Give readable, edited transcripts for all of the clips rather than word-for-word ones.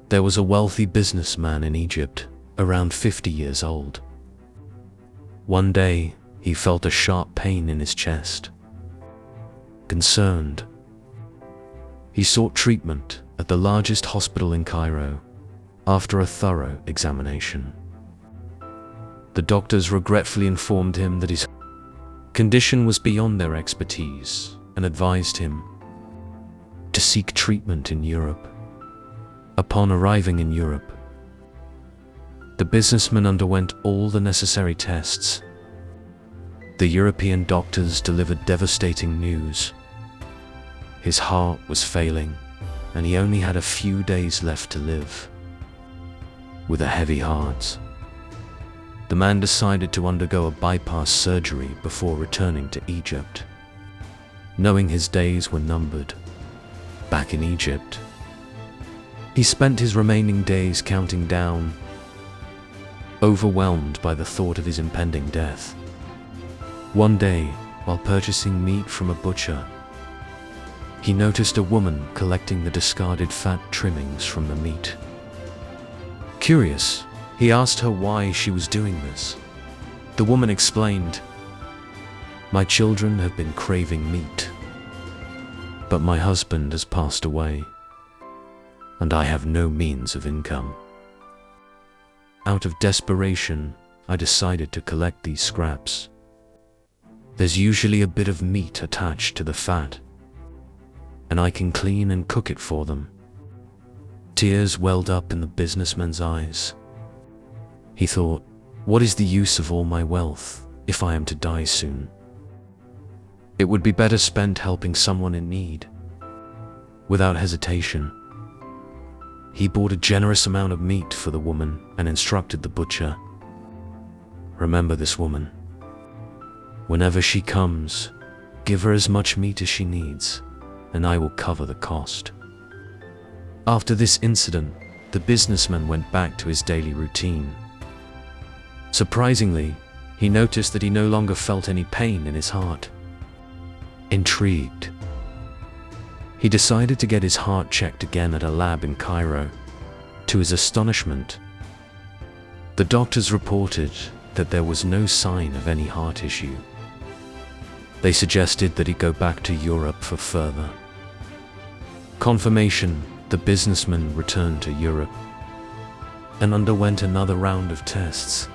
There was a wealthy businessman in Egypt, around 50 years old. One day, he felt a sharp pain in his chest. Concerned, he sought treatment at the largest hospital in Cairo after a thorough examination. The doctors regretfully informed him that his condition was beyond their expertise and advised him to seek treatment in Europe. Upon arriving in Europe, the businessman underwent all the necessary tests. The European doctors delivered devastating news. His heart was failing, and he only had a few days left to live. With a heavy heart, the man decided to undergo a bypass surgery before returning to Egypt. Knowing his days were numbered, back in Egypt, he spent his remaining days counting down, overwhelmed by the thought of his impending death. One day, while purchasing meat from a butcher, he noticed a woman collecting the discarded fat trimmings from the meat. Curious, he asked her why she was doing this. The woman explained, "My children have been craving meat, but my husband has passed away, and I have no means of income. Out of desperation, I decided to collect these scraps. There's usually a bit of meat attached to the fat, and I can clean and cook it for them." Tears welled up in the businessman's eyes. He thought, "What is the use of all my wealth if I am to die soon? It would be better spent helping someone in need." Without hesitation, he bought a generous amount of meat for the woman and instructed the butcher, "Remember this woman. Whenever she comes, give her as much meat as she needs, and I will cover the cost." After this incident, the businessman went back to his daily routine. Surprisingly, he noticed that he no longer felt any pain in his heart. Intrigued, he decided to get his heart checked again at a lab in Cairo. To his astonishment, the doctors reported that there was no sign of any heart issue. They suggested that he go back to Europe for further confirmation. The businessman returned to Europe and underwent another round of tests.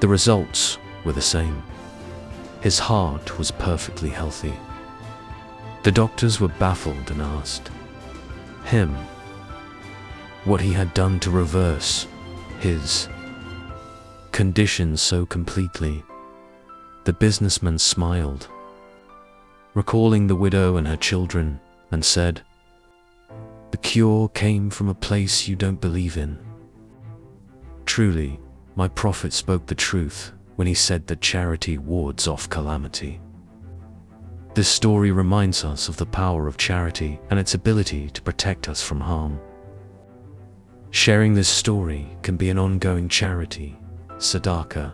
The results were the same. His heart was perfectly healthy. The doctors were baffled and asked him what he had done to reverse his condition so completely. The businessman smiled, recalling the widow and her children, and said, "The cure came from a place you don't believe in. Truly, my prophet spoke the truth when he said that charity wards off calamity." This story reminds us of the power of charity and its ability to protect us from harm. Sharing this story can be an ongoing charity, sadaqah,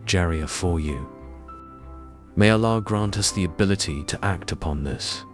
jariyah for you. May Allah grant us the ability to act upon this.